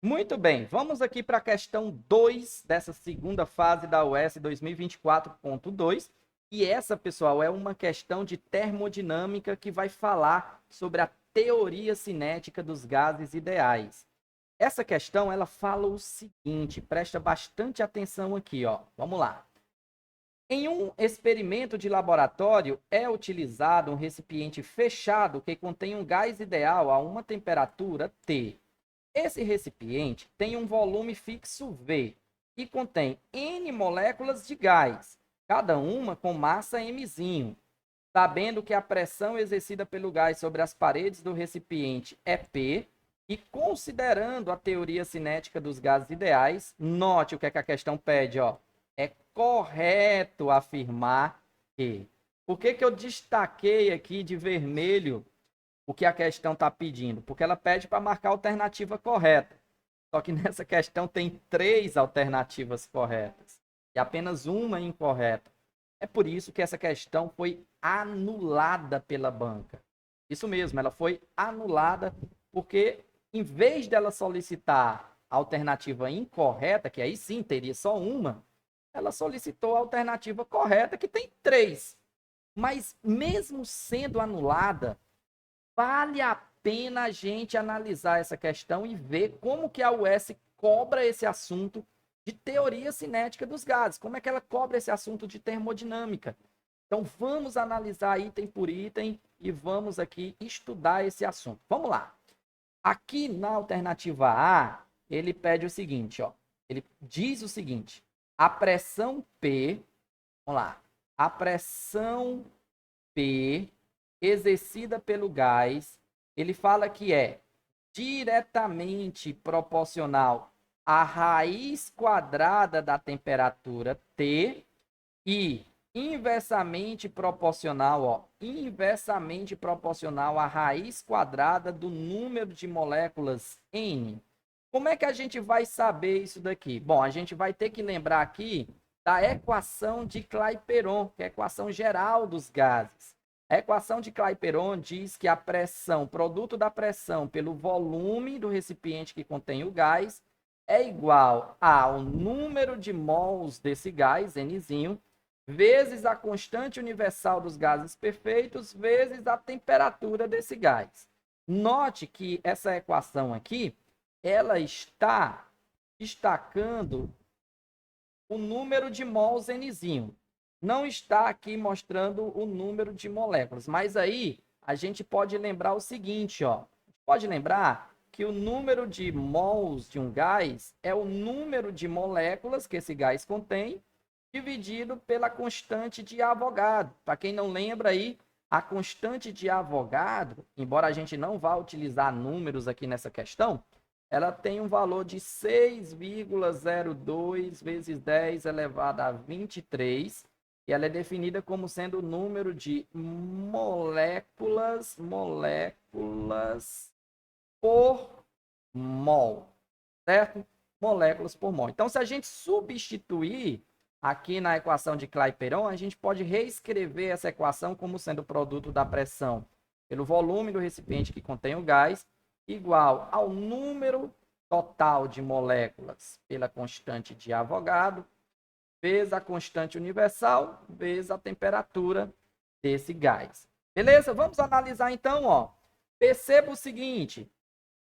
Muito bem, vamos aqui para a questão 2 dessa segunda fase da UES 2024.2. E essa, pessoal, é uma questão de termodinâmica que vai falar sobre a teoria cinética dos gases ideais. Essa questão, ela fala o seguinte, presta bastante atenção aqui, ó. Vamos lá. Em um experimento de laboratório, é utilizado um recipiente fechado que contém um gás ideal a uma temperatura T. Esse recipiente tem um volume fixo V e contém N moléculas de gás, cada uma com massa mzinho. Sabendo que a pressão exercida pelo gás sobre as paredes do recipiente é P, e considerando a teoria cinética dos gases ideais, note o que é que a questão pede, ó. É correto afirmar que. Por que eu destaquei aqui de vermelho o que a questão está pedindo? Porque ela pede para marcar a alternativa correta. Só que nessa questão tem 3 alternativas corretas e apenas uma incorreta. É por isso que essa questão foi anulada pela banca. Isso mesmo, ela foi anulada porque, em vez dela solicitar a alternativa incorreta, que aí sim teria só uma, ela solicitou a alternativa correta, que tem 3. Mas mesmo sendo anulada, vale a pena a gente analisar essa questão e ver como que a UES cobra esse assunto de teoria cinética dos gases, como é que ela cobra esse assunto de termodinâmica. Então vamos analisar item por item e vamos aqui estudar esse assunto. Vamos lá. Aqui na alternativa A, ele pede o seguinte, ó. Ele diz o seguinte: a pressão P, vamos lá. A pressão P exercida pelo gás, ele fala que é diretamente proporcional à raiz quadrada da temperatura T e inversamente proporcional, ó, inversamente proporcional à raiz quadrada do número de moléculas N. Como é que a gente vai saber isso daqui? Bom, a gente vai ter que lembrar aqui da equação de Clapeyron, que é a equação geral dos gases. A equação de Clapeyron diz que a pressão, produto da pressão pelo volume do recipiente que contém o gás, é igual ao número de mols desse gás, Nzinho, vezes a constante universal dos gases perfeitos, vezes a temperatura desse gás. Note que essa equação aqui, ela está destacando o número de mols Nzinho. Não está aqui mostrando o número de moléculas, mas aí a gente pode lembrar o seguinte, ó. Pode lembrar que o número de mols de um gás é o número de moléculas que esse gás contém, dividido pela constante de Avogadro. Para quem não lembra aí, a constante de Avogadro, embora a gente não vá utilizar números aqui nessa questão, ela tem um valor de 6,02 vezes 10 elevado a 23, e ela é definida como sendo o número de moléculas por mol, certo? Moléculas por mol. Então, se a gente substituir aqui na equação de Clapeyron, a gente pode reescrever essa equação como sendo o produto da pressão pelo volume do recipiente que contém o gás, igual ao número total de moléculas pela constante de Avogadro, vezes a constante universal, vezes a temperatura desse gás. Beleza? Vamos analisar então, ó. Perceba o seguinte: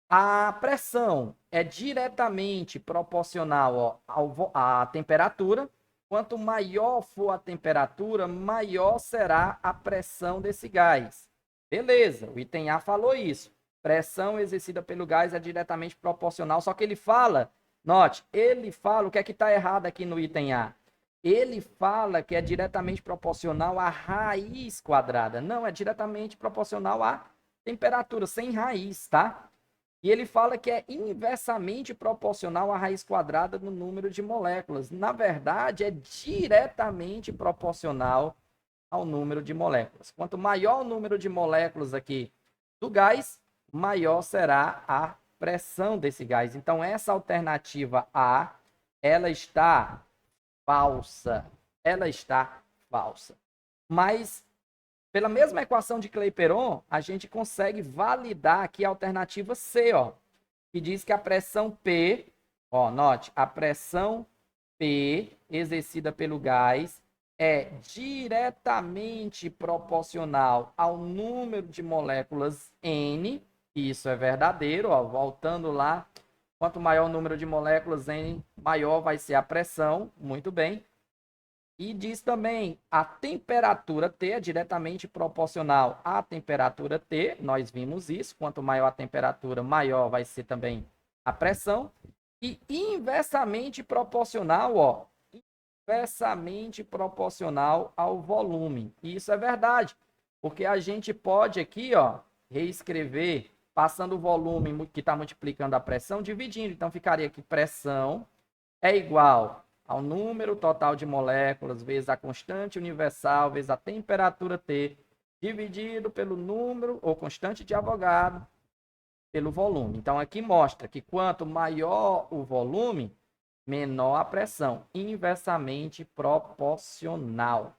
a pressão é diretamente proporcional, ó, à temperatura. Quanto maior for a temperatura, maior será a pressão desse gás. Beleza, o item A falou isso. Pressão exercida pelo gás é diretamente proporcional, só que ele fala, note, ele fala, o que é que está errado aqui no item A? Ele fala que é diretamente proporcional à raiz quadrada. Não, é diretamente proporcional à temperatura, sem raiz, tá? E ele fala que é inversamente proporcional à raiz quadrada do número de moléculas. Na verdade, é diretamente proporcional ao número de moléculas. Quanto maior o número de moléculas aqui do gás, maior será a pressão desse gás. Então, essa alternativa A, ela está falsa. Ela está falsa. Mas, pela mesma equação de Clapeyron, a gente consegue validar aqui a alternativa C, ó, que diz que a pressão P, ó, note, a pressão P exercida pelo gás é diretamente proporcional ao número de moléculas N. Isso é verdadeiro, ó, voltando lá. Quanto maior o número de moléculas N, maior vai ser a pressão. Muito bem. E diz também a temperatura T é diretamente proporcional à temperatura T. Nós vimos isso. Quanto maior a temperatura, maior vai ser também a pressão. E inversamente proporcional, ó, inversamente proporcional ao volume. Isso é verdade, porque a gente pode aqui, ó, reescrever passando o volume que está multiplicando a pressão, dividindo. Então, ficaria aqui pressão é igual ao número total de moléculas vezes a constante universal vezes a temperatura T, dividido pelo número ou constante de Avogadro pelo volume. Então, aqui mostra que quanto maior o volume, menor a pressão, inversamente proporcional.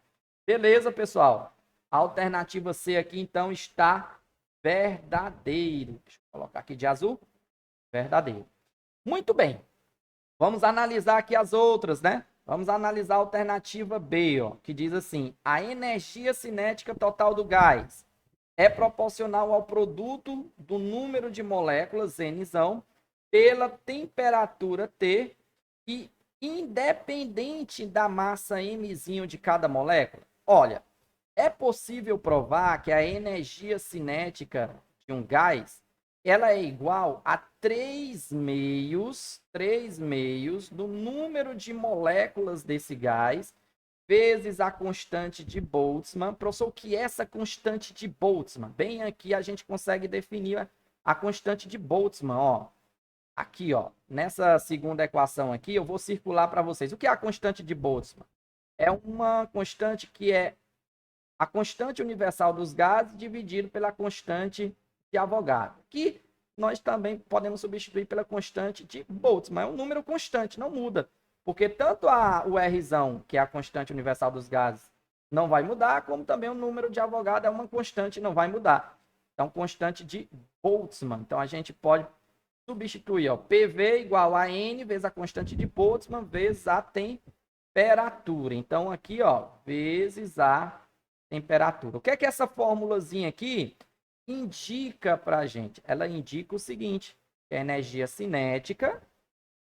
Beleza, pessoal? A alternativa C aqui, então, está verdadeiro. Deixa eu colocar aqui de azul. Verdadeiro. Muito bem. Vamos analisar aqui as outras, né? Vamos analisar a alternativa B, ó, que diz assim: a energia cinética total do gás é proporcional ao produto do número de moléculas N pela temperatura T e independente da massa M de cada molécula. Olha, é possível provar que a energia cinética de um gás ela é igual a 3 meios do número de moléculas desse gás vezes a constante de Boltzmann. Professor, o que é essa constante de Boltzmann? Bem aqui a gente consegue definir a constante de Boltzmann, ó. Aqui, ó, nessa segunda equação aqui, eu vou circular para vocês. O que é a constante de Boltzmann? É uma constante que é a constante universal dos gases dividido pela constante de Avogadro, que nós também podemos substituir pela constante de Boltzmann. É um número constante, não muda. Porque tanto o R, que é a constante universal dos gases, não vai mudar, como também o número de Avogadro é uma constante, não vai mudar. Então, constante de Boltzmann. Então, a gente pode substituir, ó, PV igual a N vezes a constante de Boltzmann vezes a temperatura. Então, aqui, ó, vezes a temperatura. O que é que essa formulazinha aqui indica para a gente? Ela indica o seguinte, que a energia cinética,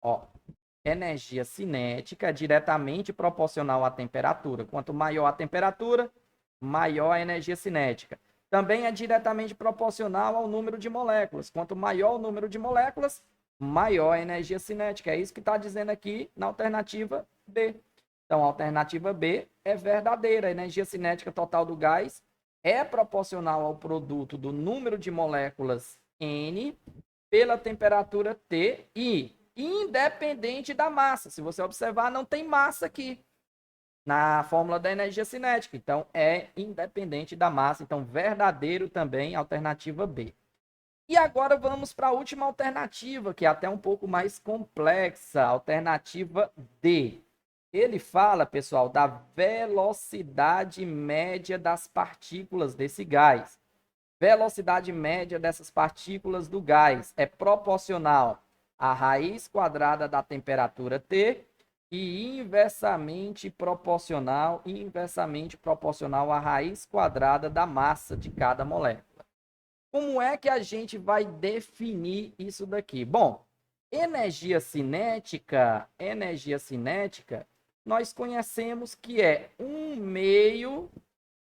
ó, energia cinética é diretamente proporcional à temperatura. Quanto maior a temperatura, maior a energia cinética. Também é diretamente proporcional ao número de moléculas. Quanto maior o número de moléculas, maior a energia cinética. É isso que está dizendo aqui na alternativa B. Então, a alternativa B é verdadeira. A energia cinética total do gás é proporcional ao produto do número de moléculas N pela temperatura T e independente da massa. Se você observar, não tem massa aqui na fórmula da energia cinética. Então, é independente da massa. Então, verdadeiro também, alternativa B. E agora vamos para a última alternativa, que é até um pouco mais complexa, alternativa D. Ele fala, pessoal, da velocidade média das partículas desse gás. Velocidade média dessas partículas do gás é proporcional à raiz quadrada da temperatura T e inversamente proporcional à raiz quadrada da massa de cada molécula. Como é que a gente vai definir isso daqui? Bom, energia cinética, nós conhecemos que é 1/2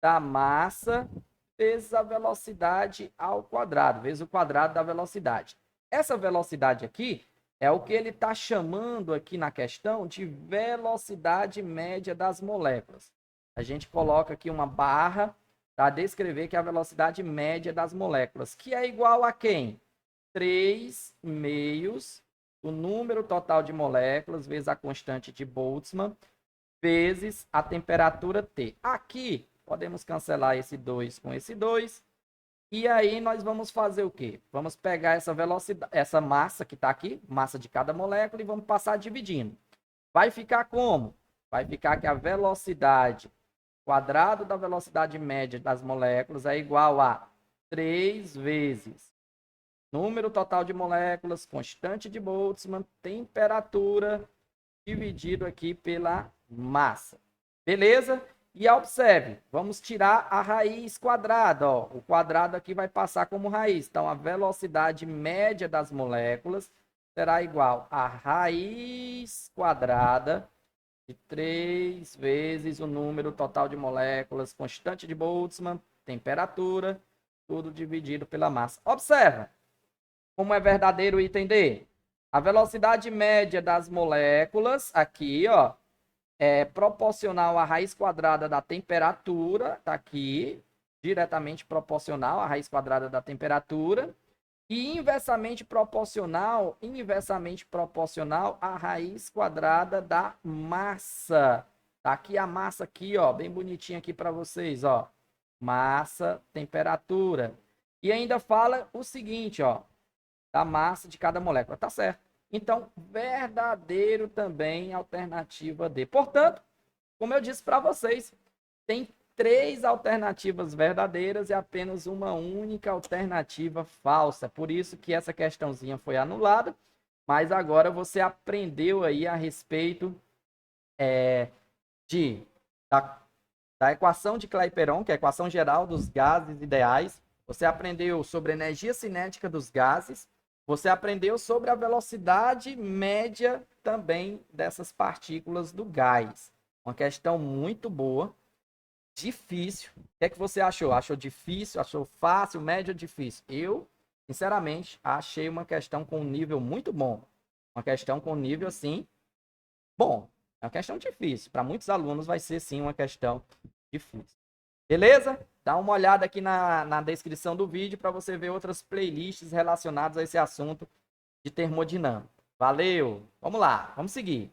da massa vezes a velocidade ao quadrado, vezes o quadrado da velocidade. Essa velocidade aqui é o que ele está chamando aqui na questão de velocidade média das moléculas. A gente coloca aqui uma barra para descrever que é a velocidade média das moléculas, que é igual a quem? 3/2 o número total de moléculas vezes a constante de Boltzmann vezes a temperatura T. Aqui, podemos cancelar esse 2 com esse 2. E aí, nós vamos fazer o quê? Vamos pegar essa velocidade, essa massa que está aqui, massa de cada molécula, e vamos passar dividindo. Vai ficar como? Vai ficar que a velocidade quadrado da velocidade média das moléculas é igual a 3 vezes Número total de moléculas, constante de Boltzmann, temperatura, dividido aqui pela massa. Beleza? E observe, vamos tirar a raiz quadrada. Ó. O quadrado aqui vai passar como raiz. Então, a velocidade média das moléculas será igual a raiz quadrada de 3 vezes o número total de moléculas, constante de Boltzmann, temperatura, tudo dividido pela massa. Observa como é verdadeiro o item D. A velocidade média das moléculas, aqui, ó, é proporcional à raiz quadrada da temperatura, tá aqui, diretamente proporcional à raiz quadrada da temperatura, e inversamente proporcional à raiz quadrada da massa. Tá aqui a massa aqui, ó, bem bonitinha aqui para vocês, ó. Massa, temperatura. E ainda fala o seguinte, ó, da massa de cada molécula, tá certo? Então, verdadeiro também, alternativa D. Portanto, como eu disse para vocês, tem 3 alternativas verdadeiras e apenas uma única alternativa falsa. Por isso que essa questãozinha foi anulada, mas agora você aprendeu aí a respeito da equação de Clapeyron, que é a equação geral dos gases ideais. Você aprendeu sobre a energia cinética dos gases. Você aprendeu sobre a velocidade média também dessas partículas do gás. Uma questão muito boa, difícil. O que é que você achou? Achou difícil? Achou fácil, médio ou difícil? Eu, sinceramente, achei uma questão com um nível muito bom. Uma questão com nível, assim, bom. É uma questão difícil. Para muitos alunos vai ser, sim, uma questão difícil. Beleza? Dá uma olhada aqui na descrição do vídeo para você ver outras playlists relacionadas a esse assunto de termodinâmica. Valeu! Vamos lá, vamos seguir.